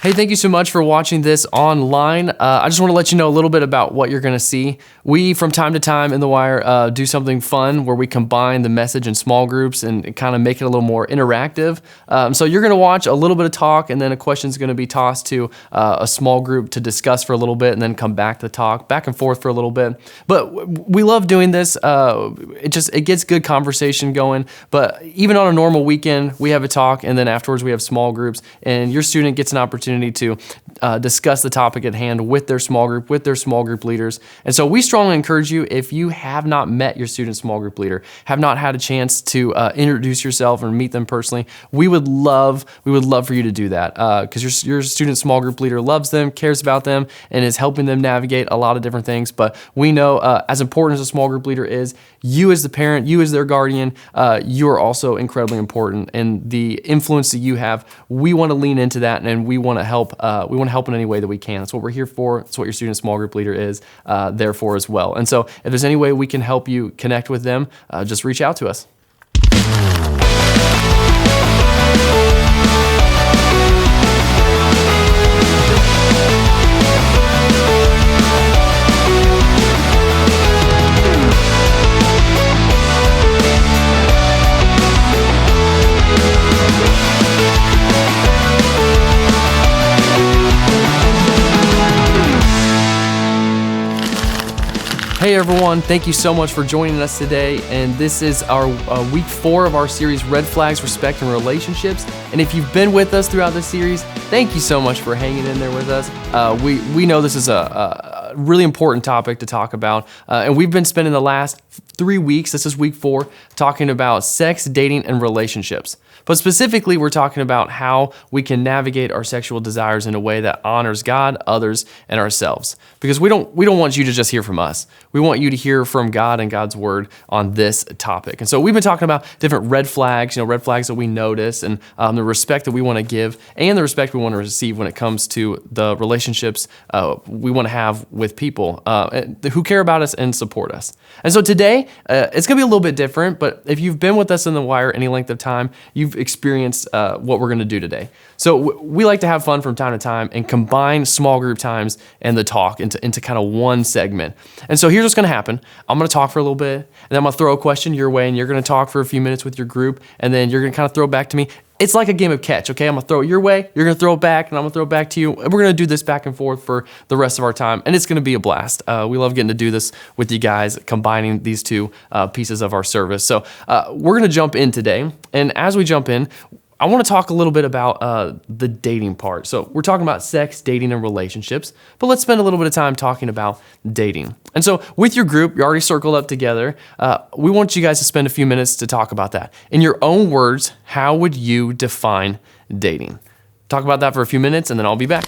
Hey, thank you so much for watching this online. I just want to let you know a little bit about what you're going to see. We, from time to time in The Wire, do something fun where we combine the message in small groups and kind of make it a little more interactive. So you're going to watch a little bit of talk, and then a question is going to be tossed to a small group to discuss for a little bit, and then come back to talk, back and forth for a little bit. But we love doing this. It gets good conversation going. But even on a normal weekend, we have a talk, and then afterwards we have small groups, and your student gets an opportunity to discuss the topic at hand with their small group leaders. And so we strongly encourage you, if you have not met your student small group leader, have not had a chance to introduce yourself or meet them personally, we would love for you to do that, because your student small group leader loves them, cares about them, and is helping them navigate a lot of different things. But we know, as important as a small group leader is, you as the parent, you as their guardian, you are also incredibly important. And the influence that you have, we want to lean into that, and we want to help. We want to help in any way that we can. That's what we're here for. That's what your student small group leader is there for as well. And so if there's any way we can help you connect with them, just reach out to us. Hey everyone, thank you so much for joining us today, and this is our week 4 of our series, Red Flags, Respect, and Relationships. And if you've been with us throughout this series, thank you so much for hanging in there with us. We know this is a really important topic to talk about, and we've been spending the last 3 weeks, this is week 4, talking about sex, dating, and relationships. But specifically, we're talking about how we can navigate our sexual desires in a way that honors God, others, and ourselves. Because we don't want you to just hear from us. We want you to hear from God and God's word on this topic. And so we've been talking about different red flags, red flags that we notice, and the respect that we want to give, and the respect we want to receive when it comes to the relationships we want to have with people who care about us and support us. And so today, it's going to be a little bit different, but if you've been with us in The Wire any length of time, you've experienced what we're going to do today. So we like to have fun from time to time and combine small group times and the talk into kind of one segment. And so here's what's going to happen. I'm going to talk for a little bit, and then I'm going to throw a question your way, and you're going to talk for a few minutes with your group, and then you're going to kind of throw it back to me. It's like a game of catch, okay? I'm going to throw it your way, you're going to throw it back, and I'm going to throw it back to you. And we're going to do this back and forth for the rest of our time, and it's going to be a blast. We love getting to do this with you guys, combining these two pieces of our service. So we're going to jump in today, and as we jump in, I want to talk a little bit about the dating part. So we're talking about sex, dating, and relationships, but let's spend a little bit of time talking about dating. And so with your group, you're already circled up together. We want you guys to spend a few minutes to talk about that. In your own words, how would you define dating? Talk about that for a few minutes, and then I'll be back.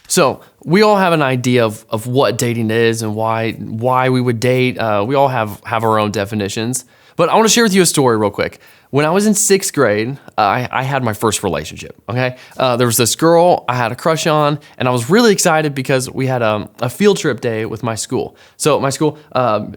So we all have an idea of what dating is and why we would date. We all have our own definitions. But I want to share with you a story real quick. When I was in 6th grade, I had my first relationship, okay? There was this girl I had a crush on, and I was really excited because we had a field trip day with my school. So my school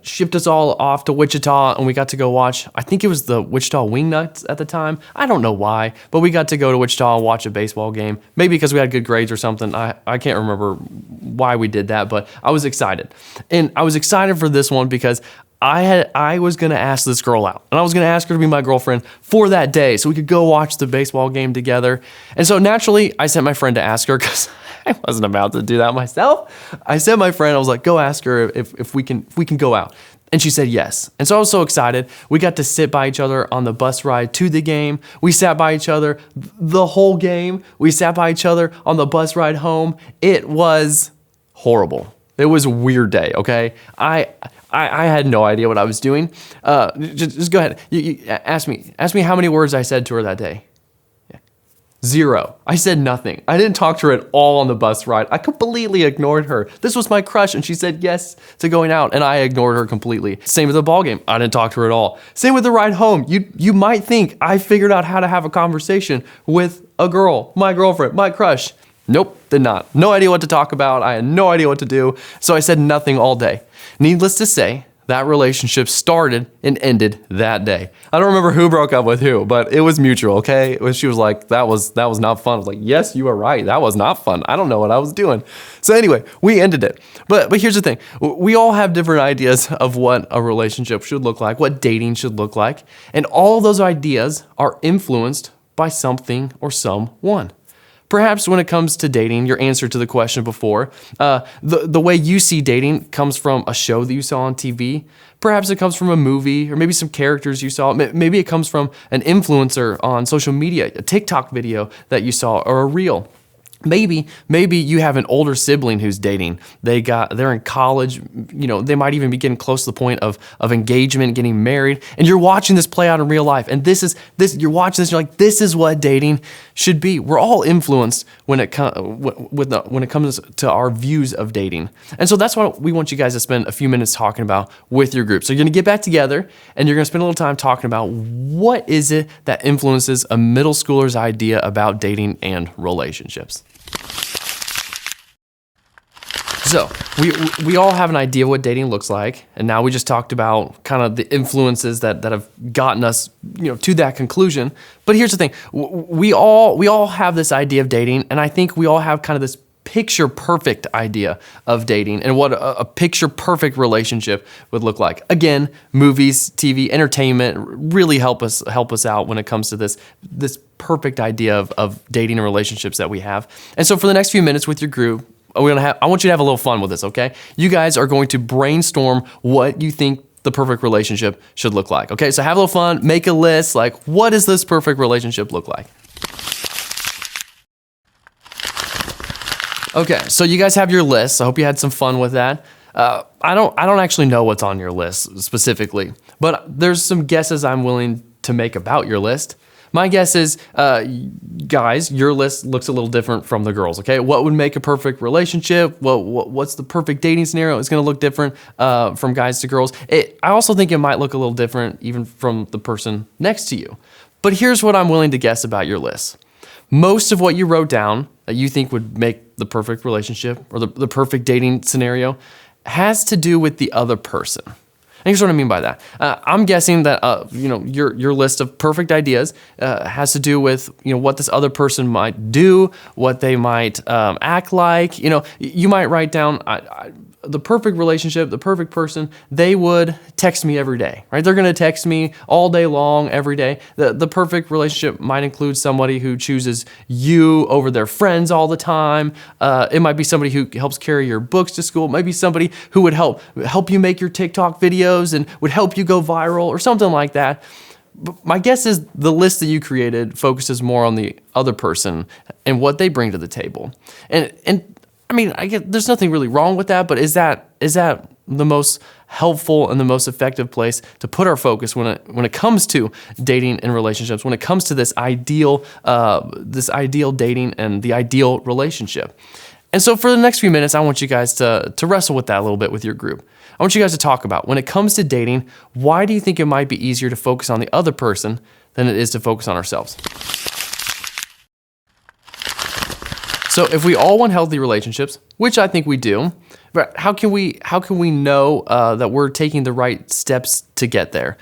shipped us all off to Wichita, and we got to go watch, I think it was the Wichita Wingnuts at the time. I don't know why, but we got to go to Wichita and watch a baseball game. Maybe because we had good grades or something. I can't remember why we did that, but I was excited. And I was excited for this one because I was going to ask this girl out, and I was going to ask her to be my girlfriend for that day so we could go watch the baseball game together. And so naturally, I sent my friend to ask her because I wasn't about to do that myself. I sent my friend, I was like, go ask her if we can go out. And she said yes. And so I was so excited. We got to sit by each other on the bus ride to the game. We sat by each other the whole game. We sat by each other on the bus ride home. It was horrible. It was a weird day, okay? I had no idea what I was doing. Just go ahead. You ask me how many words I said to her that day. Yeah. 0. I said nothing. I didn't talk to her at all on the bus ride. I completely ignored her. This was my crush, and she said yes to going out, and I ignored her completely. Same with the ball game. I didn't talk to her at all. Same with the ride home. You might think I figured out how to have a conversation with a girl, my girlfriend, my crush. Nope, did not. No idea what to talk about. I had no idea what to do. So I said nothing all day. Needless to say, that relationship started and ended that day. I don't remember who broke up with who, but it was mutual, okay? She was like, that was not fun. I was like, yes, you are right. That was not fun. I don't know what I was doing. So anyway, we ended it. But here's the thing. We all have different ideas of what a relationship should look like, what dating should look like. And all of those ideas are influenced by something or someone. Perhaps when it comes to dating, your answer to the question before, the way you see dating comes from a show that you saw on TV. Perhaps it comes from a movie or maybe some characters you saw. Maybe it comes from an influencer on social media, a TikTok video that you saw or a reel. Maybe you have an older sibling who's dating. They're in college. They might even be getting close to the point of engagement, getting married, and you're watching this play out in real life. And you're watching this. You're like, this is what dating should be. We're all influenced when it comes to our views of dating. And so that's what we want you guys to spend a few minutes talking about with your group. So you're going to get back together and you're going to spend a little time talking about what is it that influences a middle schooler's idea about dating and relationships. So we all have an idea of what dating looks like, and now we just talked about kind of the influences that have gotten us, to that conclusion. But here's the thing: we all have this idea of dating, and I think we all have kind of this picture perfect idea of dating and what a picture perfect relationship would look like. Again, movies, TV, entertainment really help us out when it comes to this perfect idea of dating and relationships that we have. And so for the next few minutes with your group, I want you to have a little fun with this, okay? You guys are going to brainstorm what you think the perfect relationship should look like, okay? So have a little fun, make a list, like what does this perfect relationship look like? Okay, so you guys have your list. I hope you had some fun with that. I don't actually know what's on your list specifically, but there's some guesses I'm willing to make about your list. My guess is, guys, your list looks a little different from the girls, okay? What would make a perfect relationship? What's the perfect dating scenario? It's gonna look different from guys to girls. I also think it might look a little different even from the person next to you. But here's what I'm willing to guess about your list. Most of what you wrote down that you think would make the perfect relationship or the perfect dating scenario has to do with the other person. And here's what I mean by that. I'm guessing that your list of perfect ideas has to do with what this other person might do, what they might act like. You might write down the perfect relationship, the perfect person. They would text me every day, right? They're going to text me all day long, every day. The perfect relationship might include somebody who chooses you over their friends all the time. It might be somebody who helps carry your books to school. It might be somebody who would help you make your TikTok videos and would help you go viral or something like that. But my guess is the list that you created focuses more on the other person and what they bring to the table. And I mean, I get there's nothing really wrong with that, but is that the most helpful and the most effective place to put our focus when it comes to dating and relationships, when it comes to this ideal dating and the ideal relationship? And so for the next few minutes, I want you guys to wrestle with that a little bit with your group. I want you guys to talk about, when it comes to dating, why do you think it might be easier to focus on the other person than it is to focus on ourselves? So if we all want healthy relationships, which I think we do, but how can we know that we're taking the right steps to get there?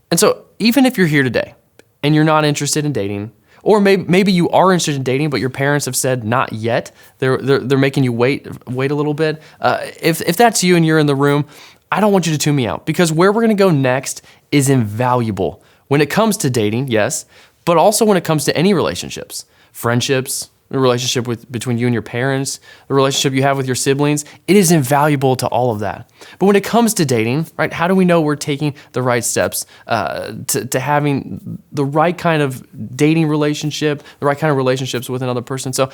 And so even if you're here today and you're not interested in dating, or maybe you are interested in dating, but your parents have said not yet, they're making you wait a little bit. If that's you and you're in the room, I don't want you to tune me out, because where we're gonna go next is invaluable when it comes to dating, yes, but also when it comes to any relationships, friendships, the relationship between you and your parents, the relationship you have with your siblings. It is invaluable to all of that. But when it comes to dating, right, how do we know we're taking the right steps to having the right kind of dating relationship, the right kind of relationships with another person? So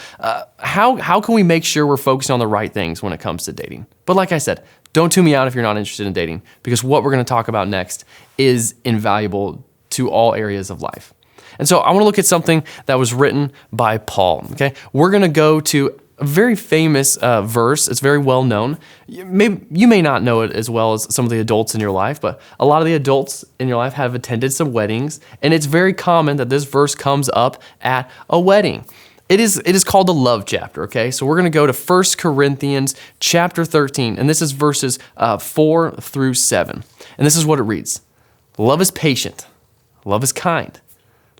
how can we make sure we're focused on the right things when it comes to dating? But like I said, don't tune me out if you're not interested in dating, because what we're going to talk about next is invaluable to all areas of life. And so I want to look at something that was written by Paul, okay? We're going to go to a very famous verse. It's very well known. You may not know it as well as some of the adults in your life, but a lot of the adults in your life have attended some weddings, and it's very common that this verse comes up at a wedding. It is called the love chapter, okay? So we're going to go to 1 Corinthians chapter 13, and this is verses 4 through 7. And this is what it reads. Love is patient. Love is kind.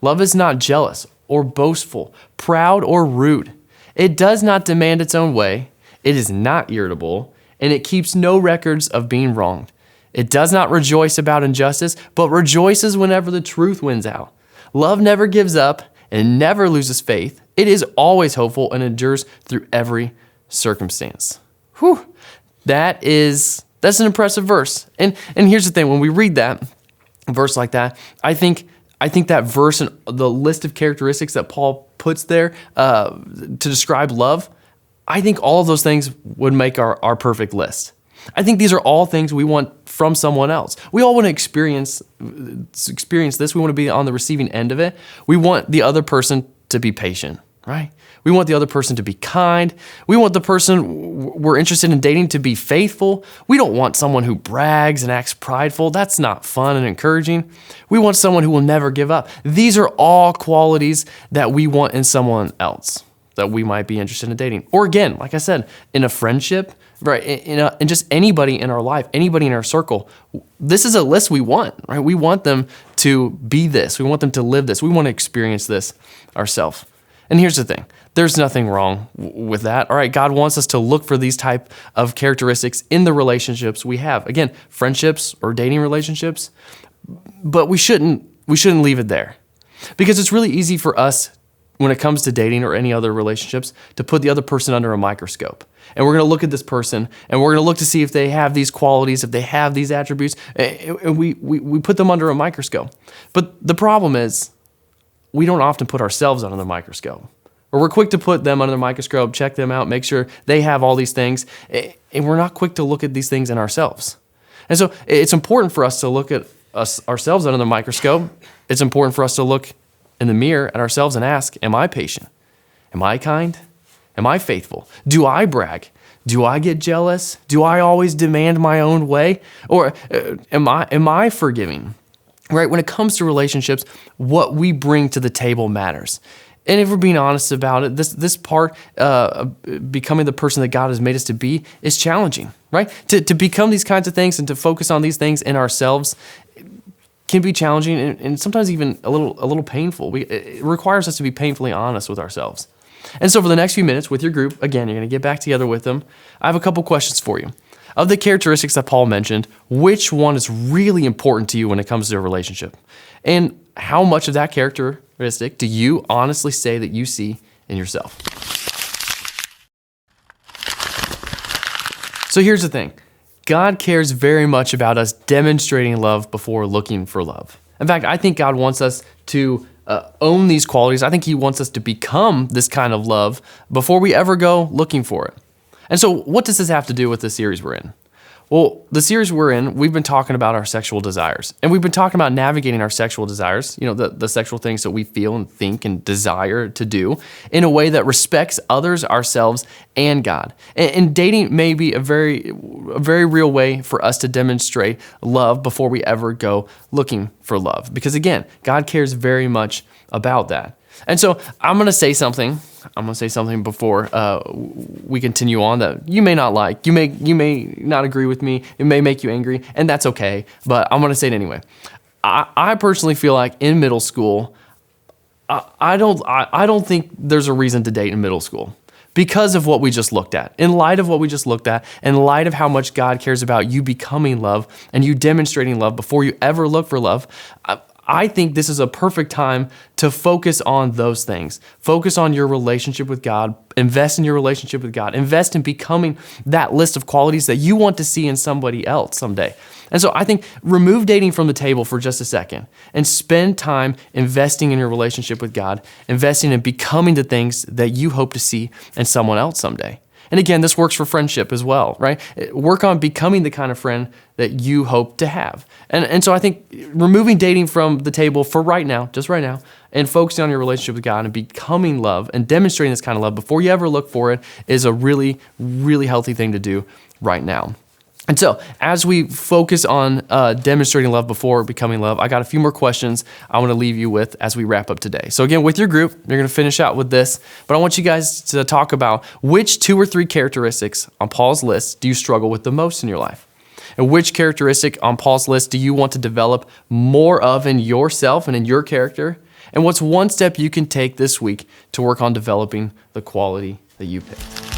Love is not jealous or boastful, proud or rude. It does not demand its own way. It is not irritable, and it keeps no records of being wronged. It does not rejoice about injustice, but rejoices whenever the truth wins out. Love never gives up and never loses faith. It is always hopeful and endures through every circumstance. Whew. That's an impressive verse. And here's the thing, when we read that, a verse like that, I think that verse and the list of characteristics that Paul puts there to describe love, I think all of those things would make our perfect list. I think these are all things we want from someone else. We all want to experience this. We want to be on the receiving end of it. We want the other person to be patient, right? We want the other person to be kind. We want the person we're interested in dating to be faithful. We don't want someone who brags and acts prideful. That's not fun and encouraging. We want someone who will never give up. These are all qualities that we want in someone else that we might be interested in dating. Or again, like I said, in a friendship, right? In just anybody in our life, anybody in our circle, this is a list we want, right? We want them to be this. We want them to live this. We want to experience this ourselves. And here's the thing. There's nothing wrong with that. All right, God wants us to look for these type of characteristics in the relationships we have. Again, friendships or dating relationships, but we shouldn't leave it there. Because it's really easy for us when it comes to dating or any other relationships to put the other person under a microscope. And we're going to look at this person and we're going to look to see if they have these qualities, if they have these attributes, and we put them under a microscope. But the problem is we don't often put ourselves under the microscope. Or we're quick to put them under the microscope, check them out, make sure they have all these things, and we're not quick to look at these things in ourselves. And so it's important for us to look at ourselves under the microscope. It's important for us to look in the mirror at ourselves and ask, am I patient? Am I kind? Am I faithful? Do I brag? Do I get jealous? Do I always demand my own way? Or am I forgiving? Right? When it comes to relationships, what we bring to the table matters. And if we're being honest about it, this part, becoming the person that God has made us to be, is challenging, right? To become these kinds of things and to focus on these things in ourselves can be challenging and sometimes even a little painful. It requires us to be painfully honest with ourselves. And so for the next few minutes with your group, again, you're going to get back together with them. I have a couple questions for you. Of the characteristics that Paul mentioned, which one is really important to you when it comes to a relationship? And how much of that characteristic do you honestly say that you see in yourself? So here's the thing. God cares very much about us demonstrating love before looking for love. In fact, I think God wants us to own these qualities. I think he wants us to become this kind of love before we ever go looking for it. And so what does this have to do with the series we're in? Well, the series we're in, we've been talking about our sexual desires. And we've been talking about navigating our sexual desires, the sexual things that we feel and think and desire to do in a way that respects others, ourselves, and God. And dating may be a very real way for us to demonstrate love before we ever go looking for love. Because again, God cares very much about that. And so I'm going to say something before we continue on that you may not like. You may not agree with me. It may make you angry, and that's okay. But I'm going to say it anyway. I personally feel like in middle school, I don't think there's a reason to date in middle school because of what we just looked at. In light of what we just looked at, in light of how much God cares about you becoming love and you demonstrating love before you ever look for love, I think this is a perfect time to focus on those things. Focus on your relationship with God. Invest in your relationship with God. Invest in becoming that list of qualities that you want to see in somebody else someday. And so I think remove dating from the table for just a second and spend time investing in your relationship with God, investing in becoming the things that you hope to see in someone else someday. And again, this works for friendship as well, right? Work on becoming the kind of friend that you hope to have. And so I think removing dating from the table for right now, just right now, and focusing on your relationship with God and becoming love and demonstrating this kind of love before you ever look for it is a really, really healthy thing to do right now. And so, as we focus on demonstrating love before becoming love, I got a few more questions I want to leave you with as we wrap up today. So again, with your group, you're going to finish out with this, but I want you guys to talk about which 2 or 3 characteristics on Paul's list do you struggle with the most in your life? And which characteristic on Paul's list do you want to develop more of in yourself and in your character? And what's one step you can take this week to work on developing the quality that you picked?